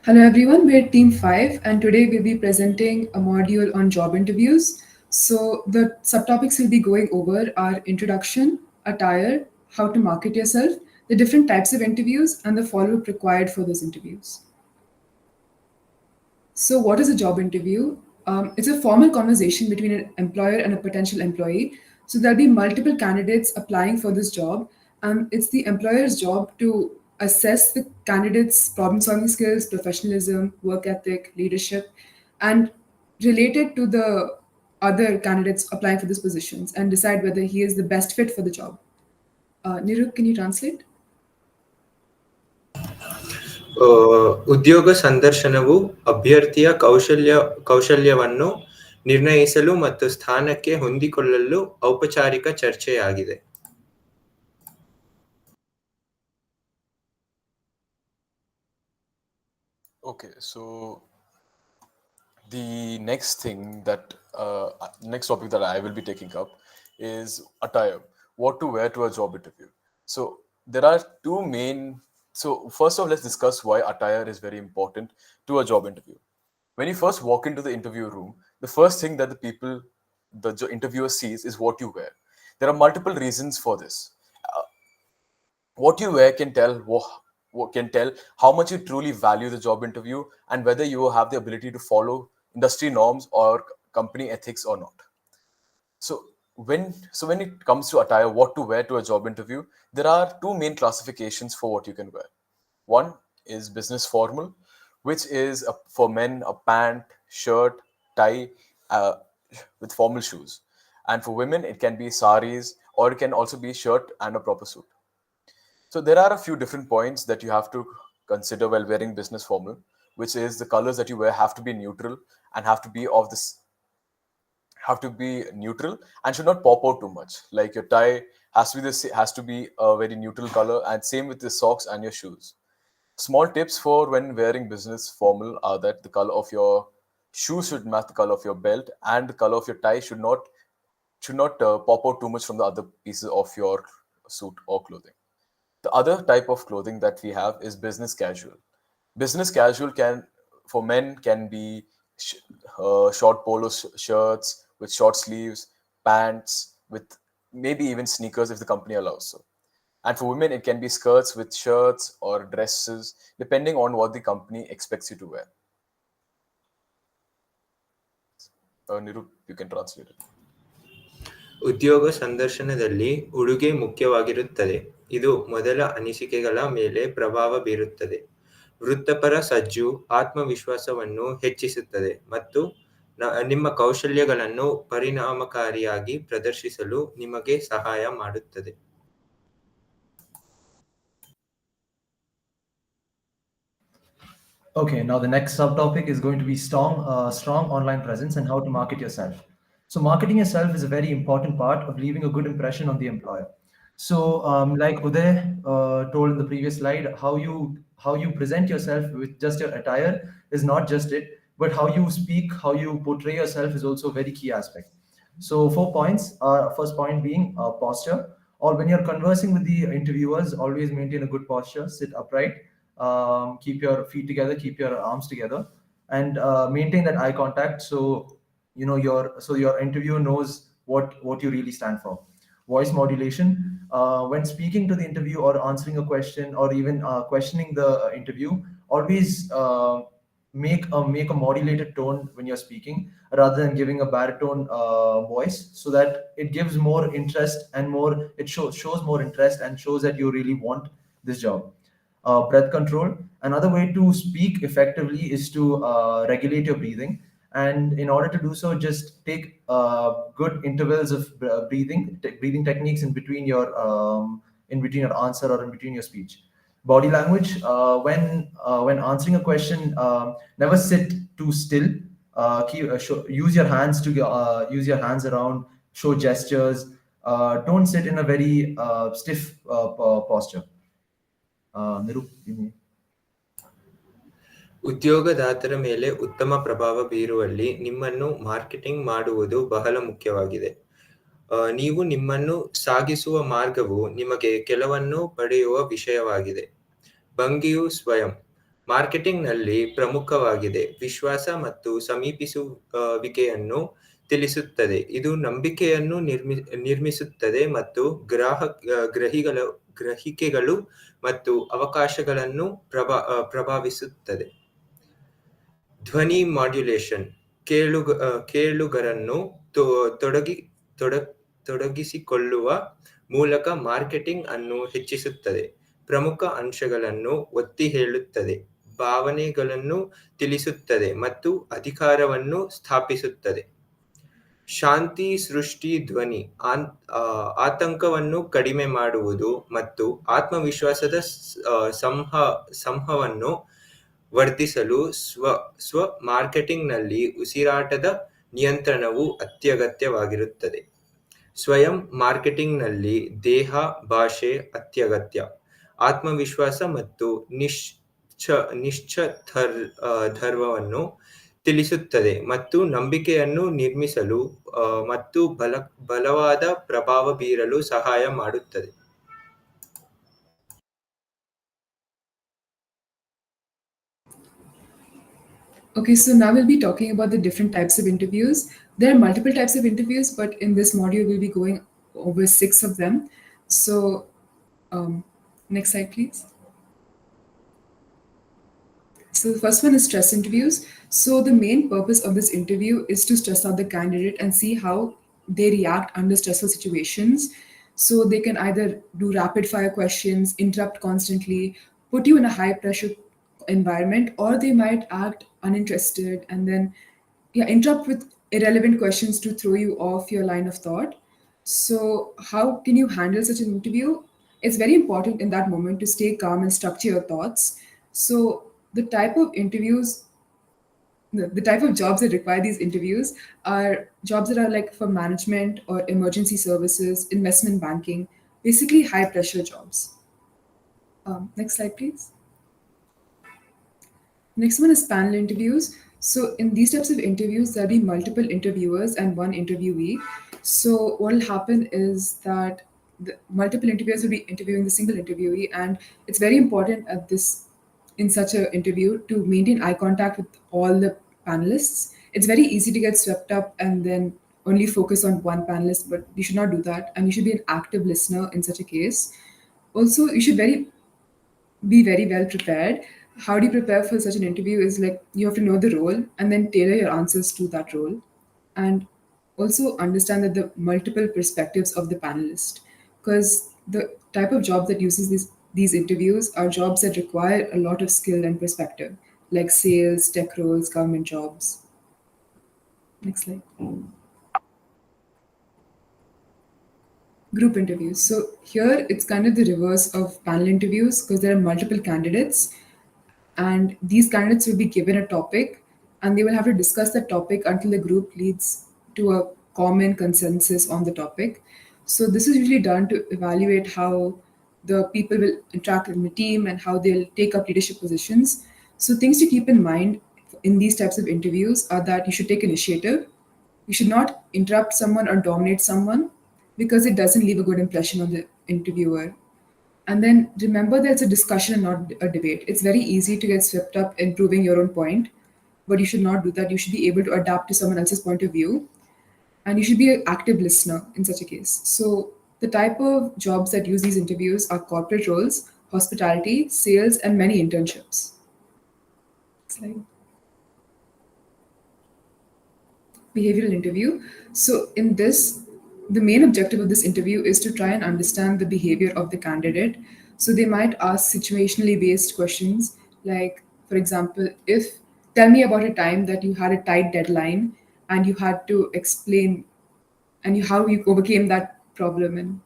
Hello everyone, we're Team 5 and today we'll be presenting a module on job interviews. So the subtopics we'll be going over are introduction, attire, how to market yourself, the different types of interviews and the follow-up required for those interviews. So what is a job interview? It's a formal conversation between an employer and a potential employee. So there'll be multiple candidates applying for this job, and it's the employer's job to assess the candidate's problem-solving skills, professionalism, work ethic, leadership, and relate it to the other candidates applying for these positions and decide whether he is the best fit for the job. Niru, can you translate? ಉದ್ಯೋಗ ಸಂದರ್ಶನವು ಅಭ್ಯರ್ಥಿಯ ಕೌಶಲ್ಯವನ್ನು ನಿರ್ಣಯಿಸಲು ಮತ್ತು ಸ್ಥಾನಕ್ಕೆ ಹೊಂದಿಕೊಳ್ಳಲು ಔಪಚಾರಿಕ ಚರ್ಚೆಯಾಗಿದೆ. Okay, so the next topic that I will be taking up is attire. What to wear to a job interview. So there are two main. So first off, let's discuss why attire is very important to a job interview. When you first walk into the interview room, the first thing that the interviewer sees is what you wear. There are multiple reasons for this. What you wear can tell how much you truly value the job interview and whether you have the ability to follow industry norms or company ethics or not. So when it comes to attire, what to wear to a job interview, there are two main classifications for what you can wear. One is business formal, which is for men a pant, shirt, tie with formal shoes, and for women it can be saris or it can also be shirt and a proper suit. So there are a few different points that you have to consider while wearing business formal, which is the colors that you wear have to be neutral and have to be neutral and should not pop out too much. Like your tie has to be a very neutral color, and same with the socks and your shoes. Small tips for when wearing business formal are that the color of your shoes should match the color of your belt, and the color of your tie should not pop out too much from the other pieces of your suit or clothing. The other type of clothing that we have is business casual. Business casual for men can be short polo shirts with short sleeves, pants with maybe even sneakers if the company allows so. And for women, it can be skirts with shirts or dresses, depending on what the company expects you to wear. Niru, you can translate it. ಉದ್ಯೋಗ ಸಂದರ್ಶನದಲ್ಲಿ ಉಡುಗೆ ಮುಖ್ಯವಾಗಿರುತ್ತದೆ. ಇದು ಮೊದಲ ಅನಿಸಿಕೆಗಳ ಮೇಲೆ ಪ್ರಭಾವ ಬೀರುತ್ತದೆ. ವೃತ್ತಿಪರ ಸಜ್ಜು ಆತ್ಮವಿಶ್ವಾಸವನ್ನು ಹೆಚ್ಚಿಸುತ್ತದೆ ಮತ್ತು ನಿಮ್ಮ ಕೌಶಲ್ಯಗಳನ್ನು ಪರಿಣಾಮಕಾರಿಯಾಗಿ ಪ್ರದರ್ಶಿಸಲು ನಿಮಗೆ ಸಹಾಯ ಮಾಡುತ್ತದೆ. Okay, now the next subtopic is going to be strong online presence and how to market yourself. So marketing yourself is a very important part of leaving a good impression on the employer. So like Uday told in the previous slide, how you present yourself with just your attire is not just it, but how you speak, how you portray yourself is also a very key aspect. So 4 points. First point being posture, or when you're conversing with the interviewers, always maintain a good posture, sit upright, keep your feet together, keep your arms together, and maintain that eye contact. So your interviewer knows what you really stand for. Voice modulation, when speaking to the interview or answering a question or even questioning the interview, always make a modulated tone when you're speaking rather than giving a baritone voice, so that it gives more interest and shows more interest and shows that you really want this job. Breath control, another way to speak effectively is to regulate your breathing, and in order to do so, just take good intervals of breathing techniques in between your answer or in between your speech. Body language, when answering a question, never sit too still. Use your hands around, show gestures. Don't sit in a very stiff posture. ಉದ್ಯೋಗದಾತರ ಮೇಲೆ ಉತ್ತಮ ಪ್ರಭಾವ ಬೀರುವಲ್ಲಿ ನಿಮ್ಮನ್ನು marketing ಮಾಡುವುದು ಬಹಳ ಮುಖ್ಯವಾಗಿದೆ. ನೀವು ನಿಮ್ಮನ್ನು ಸಾಗಿಸುವ ಮಾರ್ಗವು ನಿಮಗೆ ಕೆಲವನ್ನು ಪಡೆಯುವ ವಿಷಯವಾಗಿದೆ. ಭಂಗಿಯು ಸ್ವಯಂ. ಮಾರ್ಕೆಟಿಂಗ್ನಲ್ಲಿ ಪ್ರಮುಖವಾಗಿದೆ. ವಿಶ್ವಾಸ ಮತ್ತು ಸಮೀಪಿಸುವಿಕೆಯನ್ನು ತಿಳಿಸುತ್ತದೆ. ಇದು ನಂಬಿಕೆಯನ್ನು ನಿರ್ಮಿಸುತ್ತದೆ ಮತ್ತು ಗ್ರಹಿಕೆಗಳು ಮತ್ತು ಅವಕಾಶಗಳನ್ನು ಪ್ರಭಾವಿಸುತ್ತದೆ. ಧ್ವನಿ ಮಾಡ್ಯುಲೇಷನ್ ಕೇಳುಗರನ್ನು ತೊಡಗಿಸಿಕೊಳ್ಳುವ ಮೂಲಕ ಮಾರ್ಕೆಟಿಂಗ್ ಅನ್ನು ಹೆಚ್ಚಿಸುತ್ತದೆ. ಪ್ರಮುಖ ಅಂಶಗಳನ್ನು ಒತ್ತಿ ಹೇಳುತ್ತದೆ, ಭಾವನೆಗಳನ್ನು ತಿಳಿಸುತ್ತದೆ ಮತ್ತು ಅಧಿಕಾರವನ್ನು ಸ್ಥಾಪಿಸುತ್ತದೆ. ಶಾಂತಿ ಸೃಷ್ಟಿ ಧ್ವನಿ ಆತಂಕವನ್ನು ಕಡಿಮೆ ಮಾಡುವುದು ಮತ್ತು ಆತ್ಮವಿಶ್ವಾಸದ ಸಂವಹನವನ್ನು ವರ್ಧಿಸಲು ಸ್ವ ಮಾರ್ಕೆಟಿಂಗ್ನಲ್ಲಿ ಉಸಿರಾಟದ ನಿಯಂತ್ರಣವು ಅತ್ಯಗತ್ಯವಾಗಿರುತ್ತದೆ. ಸ್ವಯಂ ಮಾರ್ಕೆಟಿಂಗ್ನಲ್ಲಿ ದೇಹ ಭಾಷೆ ಅತ್ಯಗತ್ಯ. ಆತ್ಮವಿಶ್ವಾಸ ಮತ್ತು ನಿಶ್ಚಿತರ್ವವನ್ನು ತಿಳಿಸುತ್ತದೆ ಮತ್ತು ನಂಬಿಕೆಯನ್ನು ನಿರ್ಮಿಸಲು ಮತ್ತು ಬಲವಾದ ಪ್ರಭಾವ ಬೀರಲು ಸಹಾಯ ಮಾಡುತ್ತದೆ. Okay, so now we'll be talking about the different types of interviews. There are multiple types of interviews, but in this module, we'll be going over 6 of them. So, next slide, please. So the first one is stress interviews. So the main purpose of this interview is to stress out the candidate and see how they react under stressful situations. So they can either do rapid fire questions, interrupt constantly, put you in a high pressure environment, or they might act uninterested and then interrupt with irrelevant questions to throw you off your line of thought. So how can you handle such an interview? It's very important in that moment to stay calm and structure your thoughts. So the type of interviews, the type of jobs that require these interviews are jobs that are like for management or emergency services, investment banking, basically high pressure jobs. Next slide, please. Next one is panel interviews. So in these types of interviews, there'll be multiple interviewers and one interviewee. So what will happen is that the multiple interviewers will be interviewing the single interviewee, and it's very important in such an interview to maintain eye contact with all the panelists. It's very easy to get swept up and then only focus on one panelist, but you should not do that, and you should be an active listener in such a case. Also, you should be very well prepared. How do you prepare for such an interview is like you have to know the role and then tailor your answers to that role, and also understand that the multiple perspectives of the panelist, because the type of job that uses these interviews are jobs that require a lot of skill and perspective, like sales, tech roles, government jobs. Next slide. Group interviews. So here it's kind of the reverse of panel interviews because there are multiple candidates, and these candidates will be given a topic and they will have to discuss that topic until the group leads to a common consensus on the topic. So this is usually done to evaluate how the people will interact in the team and how they'll take up leadership positions. So things to keep in mind in these types of interviews are that you should take initiative. You should not interrupt someone or dominate someone because it doesn't leave a good impression on the interviewer. And then remember that it's a discussion and not a debate. It's very easy to get swept up in proving your own point, but you should not do that. You should be able to adapt to someone else's point of view, and you should be an active listener in such a case. So the type of jobs that use these interviews are corporate roles, hospitality, sales, and many internships. Slide. Behavioral interview. So in this, the main objective of this interview is to try and understand the behavior of the candidate. So they might ask situationally based questions like, for example, tell me about a time that you had a tight deadline and you had to explain how you overcame that problem and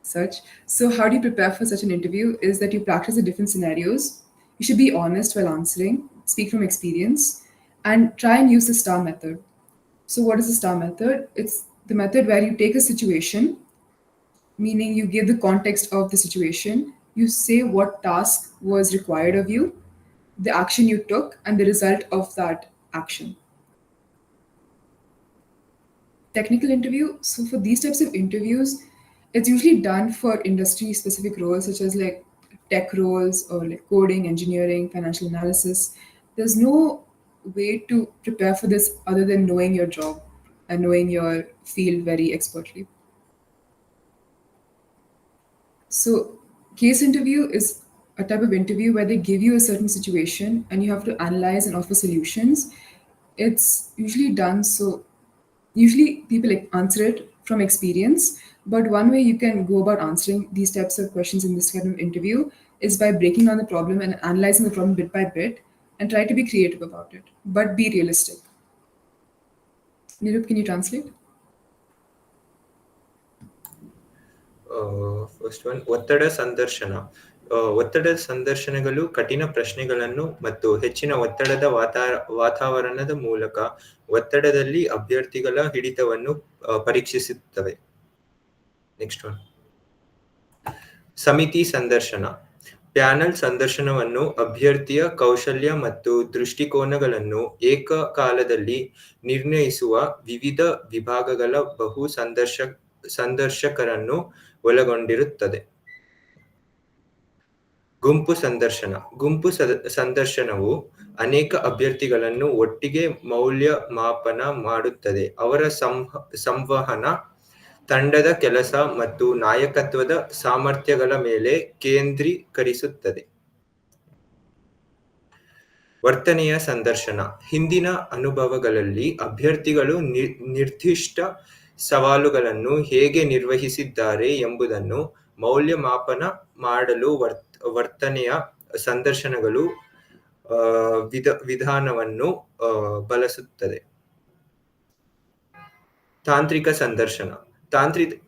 such. So how do you prepare for such an interview is that you practice the different scenarios. You should be honest while answering, speak from experience, and try and use the STAR method. So what is the STAR method? It's the method where you take a situation, meaning you give the context of the situation, you say what task was required of you, the action you took, and the result of that action. Technical interview. So for these types of interviews, it's usually done for industry specific roles such as like tech roles or like coding, engineering, financial analysis. There's no way to prepare for this other than knowing your job and knowing your field very expertly. So, case interview is a type of interview where they give you a certain situation and you have to analyze and offer solutions. It's usually done so, usually people like answer it from experience, but one way you can go about answering these types of questions in this kind of interview is by breaking down the problem and analyzing the problem bit by bit and try to be creative about it, but be realistic. Nirup, can you translate? First one ಒತ್ತಡ ಸಂದರ್ಶನ. ಒತ್ತಡದ ಸಂದರ್ಶನಗಳು ಕಠಿಣ ಪ್ರಶ್ನೆಗಳನ್ನು ಮತ್ತು ಹೆಚ್ಚಿನ ಒತ್ತಡದ ವಾತಾವರಣದ ಮೂಲಕ ಒತ್ತಡದಲ್ಲಿ ಅಭ್ಯರ್ಥಿಗಳ ಹಿಡಿತವನ್ನು ಪರೀಕ್ಷಿಸುತ್ತವೆ. ನೆಕ್ಸ್ಟ್ ಒನ್ ಸಮಿತಿ ಸಂದರ್ಶನ. ಪ್ಯಾನಲ್ ಸಂದರ್ಶನವನ್ನು ಅಭ್ಯರ್ಥಿಯ ಕೌಶಲ್ಯ ಮತ್ತು ದೃಷ್ಟಿಕೋನಗಳನ್ನು ಏಕಕಾಲದಲ್ಲಿ ನಿರ್ಣಯಿಸುವ ವಿವಿಧ ವಿಭಾಗಗಳ ಬಹು ಸಂದರ್ಶಕರನ್ನು ಒಳಗೊಂಡಿರುತ್ತದೆ. ಗುಂಪು ಸಂದರ್ಶನ. ಗುಂಪು ಸಂದರ್ಶನವು ಅನೇಕ ಅಭ್ಯರ್ಥಿಗಳನ್ನು ಒಟ್ಟಿಗೆ ಮೌಲ್ಯಮಾಪನ ಮಾಡುತ್ತದೆ. ಅವರ ಸಂವಹನ, ತಂಡದ ಕೆಲಸ ಮತ್ತು ನಾಯಕತ್ವದ ಸಾಮರ್ಥ್ಯಗಳ ಮೇಲೆ ಕೇಂದ್ರೀಕರಿಸುತ್ತದೆ. ವರ್ತನೆಯ ಸಂದರ್ಶನ. ಹಿಂದಿನ ಅನುಭವಗಳಲ್ಲಿ ಅಭ್ಯರ್ಥಿಗಳು ನಿರ್ದಿಷ್ಟ ಸವಾಲುಗಳನ್ನು ಹೇಗೆ ನಿರ್ವಹಿಸಿದ್ದಾರೆ ಎಂಬುದನ್ನು ಮೌಲ್ಯಮಾಪನ ಮಾಡಲು ವರ್ತನೆಯ ಸಂದರ್ಶನಗಳು ವಿಧಾನವನ್ನು ಬಳಸುತ್ತದೆ. ತಾಂತ್ರಿಕ ಸಂದರ್ಶನ.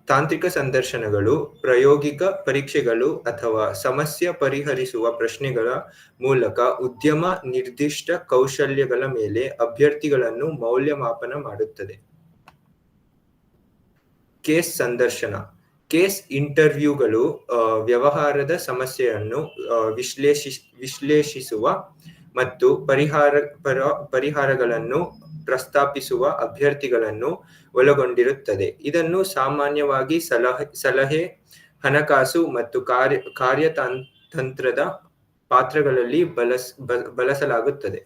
ತಾಂತ್ರಿಕ ಸಂದರ್ಶನಗಳು ಪ್ರಾಯೋಗಿಕ ಪರೀಕ್ಷೆಗಳು ಅಥವಾ ಸಮಸ್ಯೆ ಪರಿಹರಿಸುವ ಪ್ರಶ್ನೆಗಳ ಮೂಲಕ ಉದ್ಯಮ ನಿರ್ದಿಷ್ಟ ಕೌಶಲ್ಯಗಳ ಮೇಲೆ ಅಭ್ಯರ್ಥಿಗಳನ್ನು ಮೌಲ್ಯಮಾಪನ ಮಾಡುತ್ತದೆ. ಕೇಸ್ ಸಂದರ್ಶನ. ಕೇಸ್ ಇಂಟರ್ವ್ಯೂಗಳು ವ್ಯವಹಾರದ ಸಮಸ್ಯೆಯನ್ನು ವಿಶ್ಲೇಷಿಸುವ ಮತ್ತು ಪರಿಹಾರಗಳನ್ನು ಪ್ರಸ್ತಾಪಿಸುವ ಅಭ್ಯರ್ಥಿಗಳನ್ನು ಒಳಗೊಂಡಿರುತ್ತದೆ. ಇದನ್ನು ಸಾಮಾನ್ಯವಾಗಿ ಸಲಹೆ, ಹಣಕಾಸು ಮತ್ತು ಕಾರ್ಯತಂತ್ರದ ಪಾತ್ರಗಳಲ್ಲಿ ಬಳಸಲಾಗುತ್ತದೆ.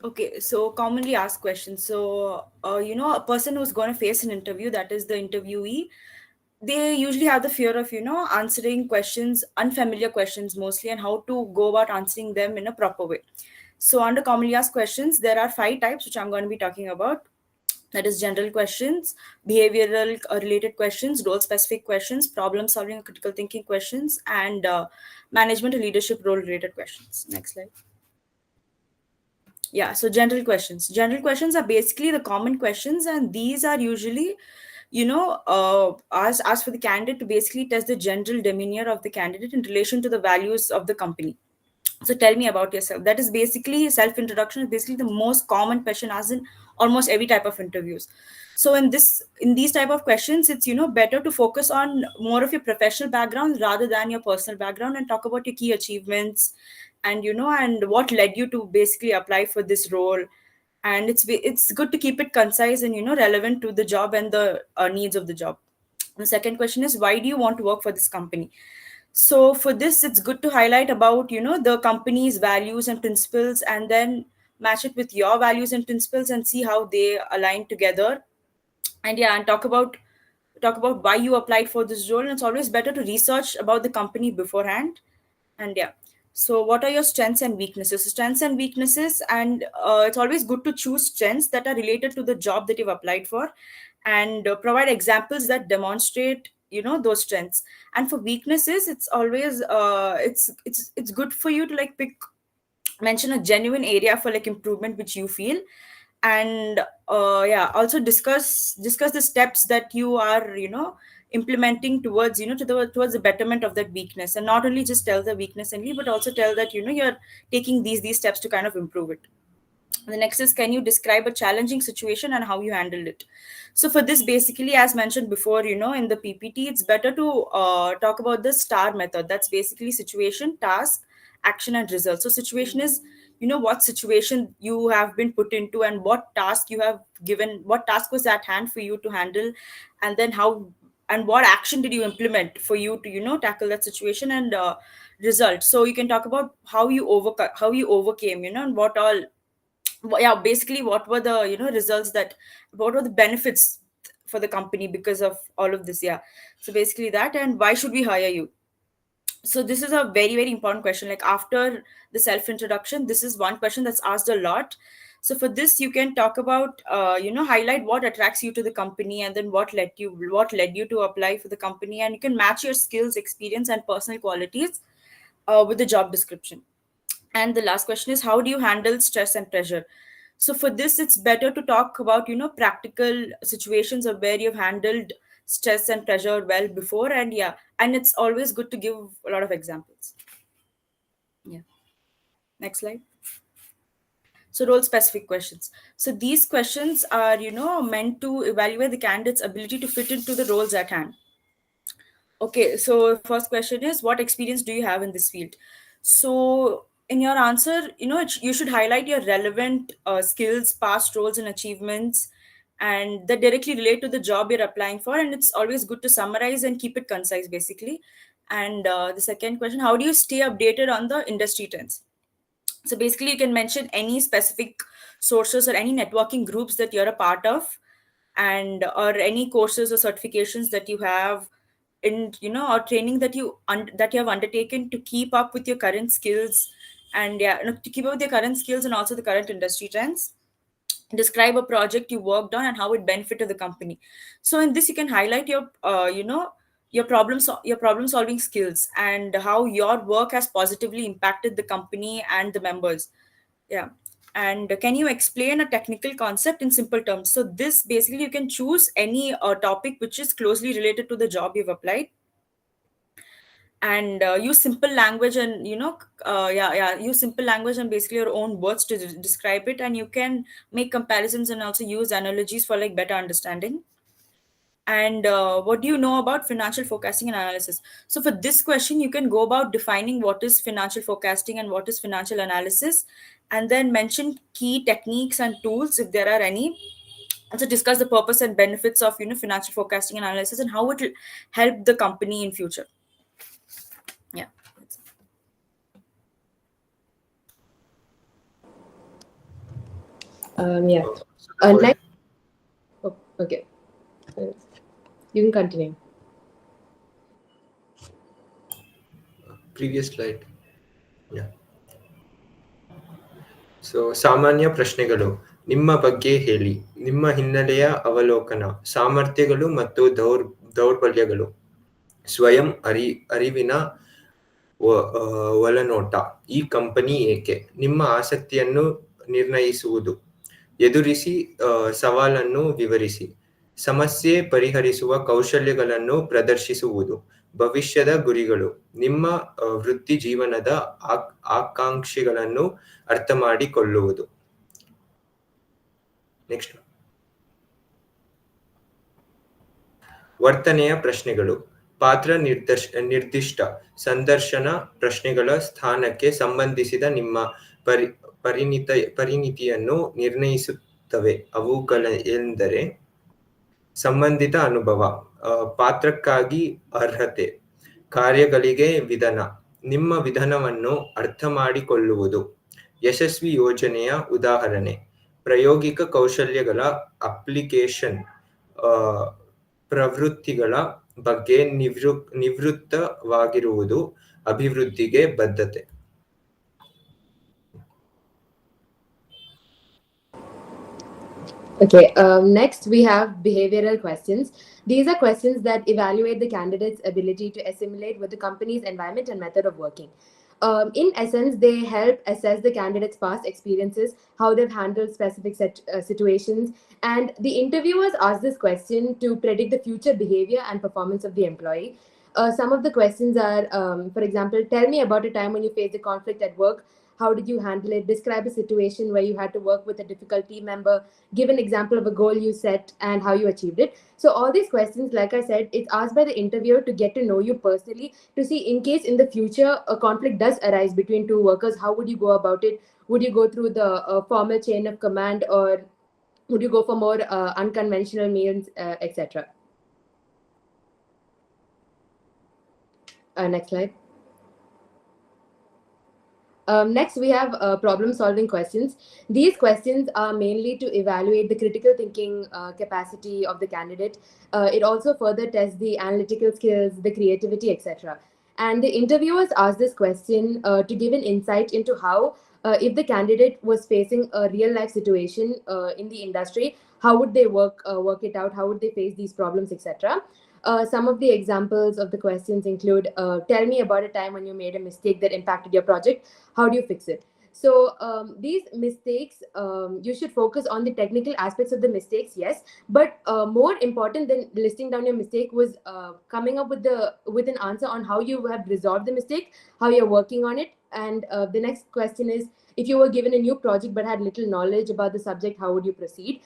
Okay, so commonly asked questions. So, a person who's going to face an interview, that is the interviewee, they usually have the fear of, answering questions, unfamiliar questions mostly, and how to go about answering them in a proper way. So, under commonly asked questions, there are 5 types, which I'm going to be talking about. That is general questions, behavioral related questions, role specific questions, problem solving and critical thinking questions, and management and leadership role related questions. Next slide. Yeah, so general questions. General questions are basically the common questions, and these are usually, asked for the candidate to basically test the general demeanor of the candidate in relation to the values of the company. So tell me about yourself. That is basically self-introduction is basically the most common question asked in almost every type of interviews. So in these type of questions, it's better to focus on more of your professional background rather than your personal background, and talk about your key achievements and and what led you to basically apply for this role. And it's good to keep it concise and relevant to the job and the needs of the job. The second question is, why do you want to work for this company? So for this, it's good to highlight about the company's values and principles, and then match it with your values and principles and see how they align together. And talk about why you applied for this role. And it's always better to research about the company beforehand. And so what are your strengths and weaknesses? Strengths and weaknesses, and it's always good to choose strengths that are related to the job that you've applied for, and provide examples that demonstrate those strengths. And for weaknesses, it's always it's good for you to mention a genuine area for improvement which you feel. And also discuss the steps that you are implementing towards towards the betterment of that weakness, and not only just tell the weakness only, but also tell that you're taking these steps to kind of improve it. The next is, can you describe a challenging situation and how you handled it? So for this, basically, as mentioned before, in the PPT, it's better to talk about the STAR method. That's basically situation, task, action, and result. So situation is, what situation you have been put into and what task you have given, what task was at hand for you to handle, and then how and what action did you implement for you to tackle that situation and result. So you can talk about how you overcame, and what all, yeah, basically what were the results, that what were the benefits for the company because of all of this. Yeah, so basically that, and why should we hire you. So this is a very very important question. Like after the self introduction, this is one question that's asked a lot. So for this you can talk about highlight what attracts you to the company, and then what led you to apply for the company, and you can match your skills, experience and personal qualities with the job description. And the last question is, how do you handle stress and pressure. So for this it's better to talk about practical situations of where you've handled stress and pressure well before. And yeah, and it's always good to give a lot of examples. Yeah, next slide. So role specific questions. So these questions are meant to evaluate the candidate's ability to fit into the roles at hand. Okay, so first question is, what experience do you have in this field? So in your answer, you should highlight your relevant skills, past roles and achievements, and that directly relate to the job you're applying for. And it's always good to summarize and keep it concise, basically. And the second question, how do you stay updated on the industry trends? So basically, you can mention any specific sources or any networking groups that you're a part of, and or any courses or certifications that you have in or training that that you have undertaken to keep up with your current skills. And yeah, to keep up with your current skills and also the current industry trends. Describe a project you worked on and how it benefited the company. So in this you can highlight your your problem solving skills and how your work has positively impacted the company and the members. Yeah. And can you explain a technical concept in simple terms? So this basically, you can choose any topic which is closely related to the job you've applied, and use simple language, and use simple language and basically your own words to describe it. And you can make comparisons and also use analogies for like better understanding. And what do you know about financial forecasting and analysis? So for this question you can go about defining what is financial forecasting and what is financial analysis, and then mention key techniques and tools if there are any. Also discuss the purpose and benefits of financial forecasting and analysis and how it will help the company in future. Yeah. Yeah. So Next. Oh, okay. You can continue. previous slide. Yeah. So ಸಾಮಾನ್ಯ ಪ್ರಶ್ನೆಗಳು. ನಿಮ್ಮ ಬಗ್ಗೆ ಹೇಳಿ. ನಿಮ್ಮ ಹಿನ್ನೆಲೆಯ ಅವಲೋಕನ, ಸಾಮರ್ಥ್ಯಗಳು ಮತ್ತು ದೌರ್ಬಲ್ಯಗಳು, ಸ್ವಯಂ ಅರಿವಿನ ಒಳನೋಟ, ಈ ಕಂಪನಿ ಏಕೆ, ನಿಮ್ಮ ಆಸಕ್ತಿಯನ್ನು ನಿರ್ಣಯಿಸುವುದು, ಎದುರಿಸಿ ಸವಾಲನ್ನು ವಿವರಿಸಿ, ಸಮಸ್ಯೆ ಪರಿಹರಿಸುವ ಕೌಶಲ್ಯಗಳನ್ನು ಪ್ರದರ್ಶಿಸುವುದು, ಭವಿಷ್ಯದ ಗುರಿಗಳು, ನಿಮ್ಮ ವೃತ್ತಿ ಜೀವನದ ಆಕಾಂಕ್ಷೆಗಳನ್ನು ಅರ್ಥ ಮಾಡಿಕೊಳ್ಳುವುದು. ನೆಕ್ಸ್ಟ್, ವರ್ತನೆಯ ಪ್ರಶ್ನೆಗಳು. ಪಾತ್ರ ನಿರ್ದಿಷ್ಟ ಸಂದರ್ಶನ ಪ್ರಶ್ನೆಗಳ ಸ್ಥಾನಕ್ಕೆ ಸಂಬಂಧಿಸಿದ ನಿಮ್ಮ ಪರಿಣಿತಿಯನ್ನು ನಿರ್ಣಯಿಸುತ್ತವೆ. ಅವುಗಳೆಂದರೆ ಸಂಬಂಧಿತ ಅನುಭವ, ಪಾತ್ರಕ್ಕಾಗಿ ಅರ್ಹತೆ, ಕಾರ್ಯಗಳಿಗೆ ವಿಧಾನ, ನಿಮ್ಮ ವಿಧಾನವನ್ನು ಅರ್ಥ ಮಾಡಿಕೊಳ್ಳುವುದು, ಯಶಸ್ವಿ ಯೋಜನೆಯ ಉದಾಹರಣೆ, ಪ್ರಾಯೋಗಿಕ ಕೌಶಲ್ಯಗಳ ಅಪ್ಲಿಕೇಶನ್, ಪ್ರವೃತ್ತಿಗಳ ಬಗ್ಗೆ ನಿವೃತ್ತವಾಗಿರುವುದು, ಅಭಿವೃದ್ಧಿಗೆ ಬದ್ಧತೆ. Okay, next we have behavioral questions. These are questions that evaluate the candidate's ability to assimilate with the company's environment and method of working. In essence, they help assess the candidate's past experiences, how they've handled specific situations, and the interviewers ask this question to predict the future behavior and performance of the employee. Some of the questions are, for example, tell me about a time when you faced a conflict at work. How did you handle it? Describe a situation where you had to work with a difficult team member. Give an example of a goal you set and how you achieved it. So all these questions, like I said, it's asked by the interviewer to get to know you personally, to see in case in the future a conflict does arise between two workers, how would you go about it? Would you go through the formal chain of command, or would you go for more unconventional means, etc.? Next slide. Next, we have problem-solving questions. These questions are mainly to evaluate the critical thinking capacity of the candidate. It also further tests the analytical skills, the creativity, etc. And the interviewers ask this question to give an insight into how, if the candidate was facing a real-life situation in the industry, how would they work it out? How would they face these problems, etc. Some of the examples of the questions include, tell me about a time when you made a mistake that impacted your project. How do you fix it? So these mistakes, you should focus on the technical aspects of the mistakes, yes, but more important than listing down your mistake was coming up with an answer on how you have resolved the mistake, how you're working on it. And the next question is, if you were given a new project but had little knowledge about the subject, how would you proceed?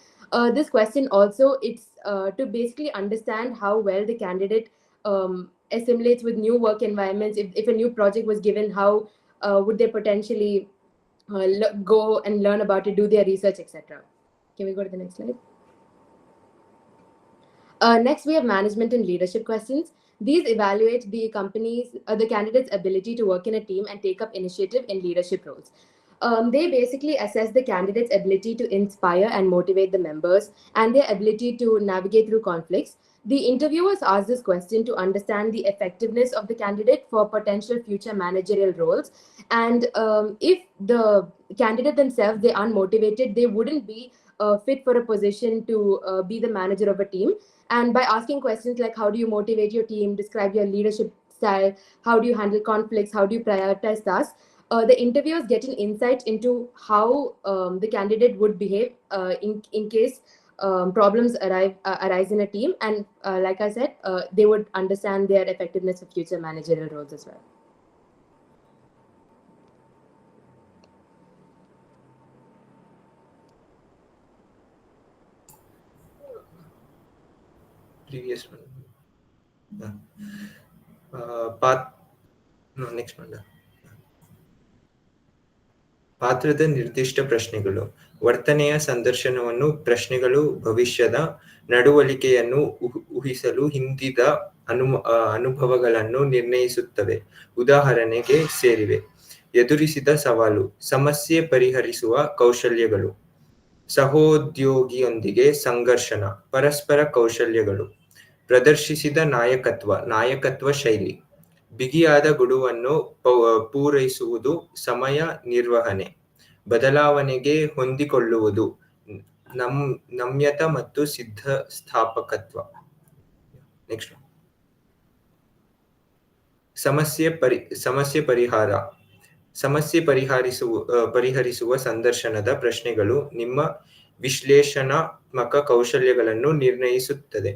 This question also, it's to basically understand how well the candidate assimilates with new work environments. If a new project was given, how would they potentially go and learn about it, do their research, etc. Can we go to the next slide? Next, we have management and leadership questions. These evaluate the the candidate's ability to work in a team and take up initiative in leadership roles. They basically assess the candidate's ability to inspire and motivate the members and their ability to navigate through conflicts. The interviewers ask this question to understand the effectiveness of the candidate for potential future managerial roles. And if the candidate themselves, they are unmotivated, they wouldn't be fit for a position to be the manager of a team. And by asking questions like, how do you motivate your team, describe your leadership style, how do you handle conflicts, how do you prioritize tasks, the interviewers get an insight into how the candidate would behave in case problems arise in a team. And like I said, they would understand their effectiveness for future managerial roles as well. Previous one. Path. No, next one. ಪಾತ್ರದ ನಿರ್ದಿಷ್ಟ ಪ್ರಶ್ನೆಗಳು. ವರ್ತನೆಯ ಸಂದರ್ಶನವನ್ನು ಪ್ರಶ್ನೆಗಳು ಭವಿಷ್ಯದ ನಡವಳಿಕೆಯನ್ನು ಊಹಿಸಲು ಹಿಂದಿದ ಅನುಭವಗಳನ್ನು ನಿರ್ಣಯಿಸುತ್ತವೆ. ಉದಾಹರಣೆಗೆ ಸೇರಿವೆ: ಎದುರಿಸಿದ ಸವಾಲು, ಸಮಸ್ಯೆ ಪರಿಹರಿಸುವ ಕೌಶಲ್ಯಗಳು, ಸಹೋದ್ಯೋಗಿಯೊಂದಿಗೆ ಸಂಘರ್ಷಣ, ಪರಸ್ಪರ ಕೌಶಲ್ಯಗಳು, ಪ್ರದರ್ಶಿಸಿದ ನಾಯಕತ್ವ ಶೈಲಿ, ಬಿಗಿಯಾದ ಗಡುವನ್ನು ಪೂರೈಸುವುದು, ಸಮಯ ನಿರ್ವಹಣೆ, ಬದಲಾವಣೆಗೆ ಹೊಂದಿಕೊಳ್ಳುವುದು, ನಮ್ಯತ ಮತ್ತು ಸ್ಥಾಪಕತ್ವ. ನೆಕ್ಸ್ಟ್, ಸಮಸ್ಯೆ ಪರಿಹಾರ. ಸಮಸ್ಯೆ ಪರಿಹರಿಸುವ ಸಂದರ್ಶನದ ಪ್ರಶ್ನೆಗಳು ನಿಮ್ಮ ವಿಶ್ಲೇಷಣಾತ್ಮಕ ಕೌಶಲ್ಯಗಳನ್ನು ನಿರ್ಣಯಿಸುತ್ತದೆ.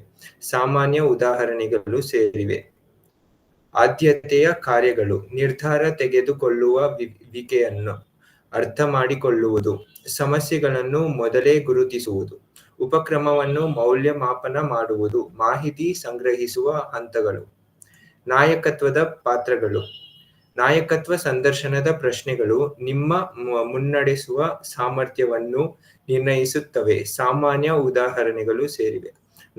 ಸಾಮಾನ್ಯ ಉದಾಹರಣೆಗಳು ಸೇರಿವೆ: ಆದ್ಯತೆಯ ಕಾರ್ಯಗಳು, ನಿರ್ಧಾರ ತೆಗೆದುಕೊಳ್ಳುವ ವಿಕೆಯನ್ನು ಅರ್ಥ ಮಾಡಿಕೊಳ್ಳುವುದು, ಸಮಸ್ಯೆಗಳನ್ನು ಮೊದಲೇ ಗುರುತಿಸುವುದು, ಉಪಕ್ರಮವನ್ನು ಮೌಲ್ಯಮಾಪನ ಮಾಡುವುದು, ಮಾಹಿತಿ ಸಂಗ್ರಹಿಸುವ ಹಂತಗಳು. ನಾಯಕತ್ವದ ಪಾತ್ರಗಳು. ನಾಯಕತ್ವ ಸಂದರ್ಶನದ ಪ್ರಶ್ನೆಗಳು ನಿಮ್ಮ ಮುನ್ನಡೆಸುವ ಸಾಮರ್ಥ್ಯವನ್ನು ನಿರ್ಣಯಿಸುತ್ತವೆ. ಸಾಮಾನ್ಯ ಉದಾಹರಣೆಗಳು ಸೇರಿವೆ: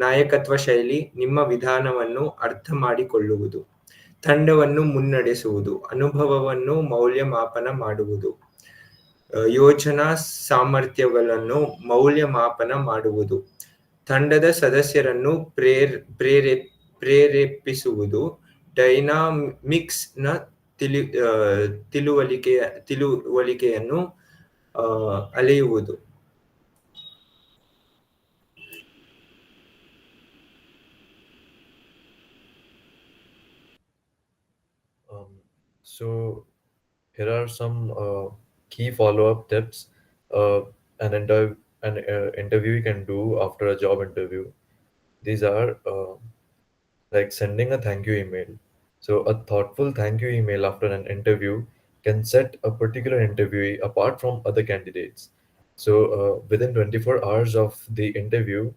ನಾಯಕತ್ವ ಶೈಲಿ, ನಿಮ್ಮ ವಿಧಾನವನ್ನು ಅರ್ಥ ಮಾಡಿಕೊಳ್ಳುವುದು, ತಂಡವನ್ನು ಮುನ್ನಡೆಸುವುದು, ಅನುಭವವನ್ನು ಮೌಲ್ಯಮಾಪನ ಮಾಡುವುದು, ಯೋಜನಾ ಸಾಮರ್ಥ್ಯಗಳನ್ನು ಮೌಲ್ಯಮಾಪನ ಮಾಡುವುದು, ತಂಡದ ಸದಸ್ಯರನ್ನು ಪ್ರೇರೇಪಿಸುವುದು, ಡೈನಾಮಿಕ್ಸ್ನ ತಿಳುವಳಿಕೆಯನ್ನು ಅಳೆಯುವುದು. So here are some key follow-up tips an interviewee can do after a job interview. These are like sending a thank you email. So a thoughtful thank you email after an interview can set a particular interviewee apart from other candidates. So within 24 hours of the interview,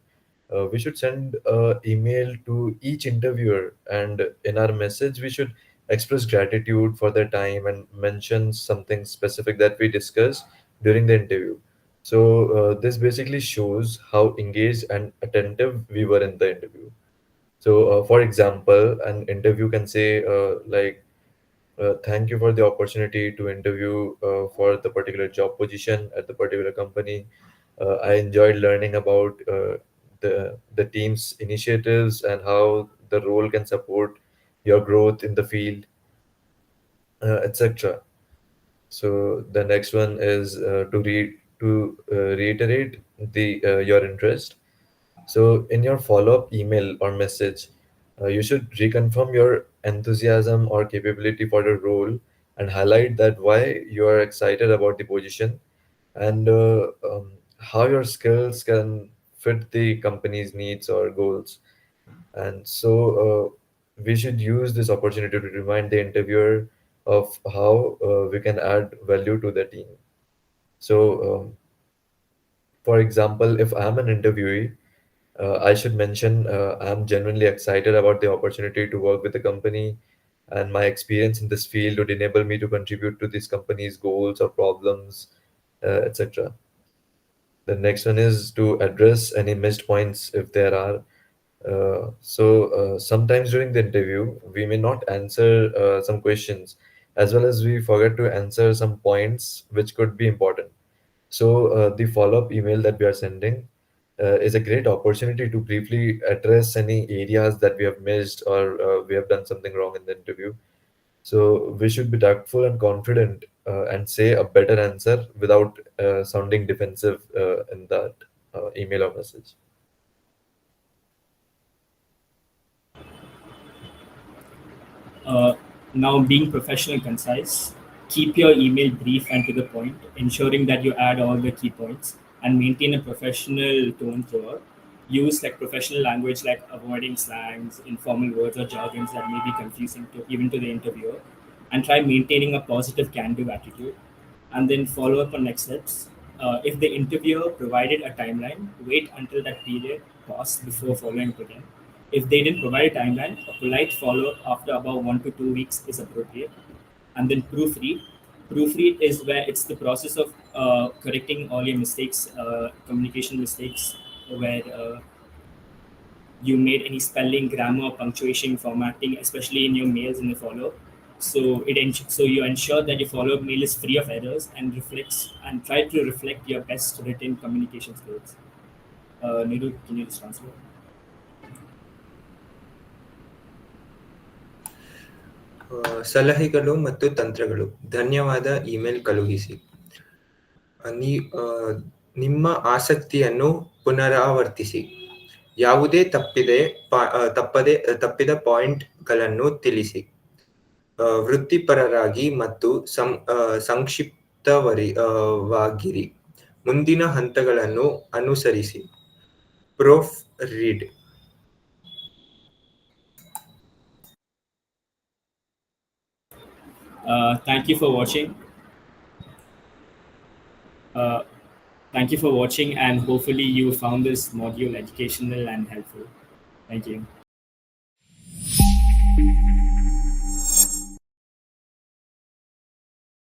we should send an email to each interviewer, and in our message, we should express gratitude for their time and mention something specific that we discussed during the interview. So this basically shows how engaged and attentive we were in the interview. So, for example, an interview can say, thank you for the opportunity to interview for the particular job position at the particular company. I enjoyed learning about the team's initiatives and how the role can support your growth in the field, etc. So the next one is to reiterate the your interest. So, in your follow up email or message, you should reconfirm your enthusiasm or capability for the role and highlight that why you are excited about the position and how your skills can fit the company's needs or goals. And so, we should use this opportunity to remind the interviewer of how we can add value to the team. So, for example, if I'm an interviewee, I should mention I'm genuinely excited about the opportunity to work with the company, and my experience in this field would enable me to contribute to this company's goals or problems, etc. The next one is to address any missed points if there are. Sometimes during the interview, we may not answer some questions, as well as we forget to answer some points which could be important. So the follow-up email that we are sending is a great opportunity to briefly address any areas that we have missed or we have done something wrong in the interview. So we should be tactful and confident and say a better answer without sounding defensive in that email or message. Now, being professional and concise, keep your email brief and to the point, ensuring that you add all the key points and maintain a professional tone throughout. Use like professional language, like avoiding slangs, informal words, or jargons that may be confusing to even to the interviewer, and try maintaining a positive can-do attitude. And then follow up on next steps. If the interviewer provided a timeline, wait until that period passed before following up again. If they didn't provide a timeline, a polite follow up after about 1 to 2 weeks is appropriate. And then proofread. Proofread is where it's the process of correcting all your mistakes, communication mistakes, where you made any spelling, grammar, punctuation, formatting, especially in your mails in the follow. So you ensure that your follow-up mail is free of errors and reflects and try to reflect your best written communication skills. Niru, can you just translate? ಸಲಹೆಗಳು ಮತ್ತು ತಂತ್ರಗಳು. ಧನ್ಯವಾದ email ಕಳುಹಿಸಿ. ನಿಮ್ಮ ಆಸಕ್ತಿಯನ್ನು ಪುನರಾವರ್ತಿಸಿ. ಯಾವುದೇ ತಪ್ಪಿದ ಪಾಯಿಂಟ್ಗಳನ್ನು ತಿಳಿಸಿ. ವೃತ್ತಿಪರರಾಗಿ ಮತ್ತು ಸಂಕ್ಷಿಪ್ತವಾಗಿರಿ. ಮುಂದಿನ ಹಂತಗಳನ್ನು ಅನುಸರಿಸಿ. ಪ್ರೊಫ್ read. Thank you for watching. Thank you for watching, and hopefully you found this module educational and helpful. Thank you.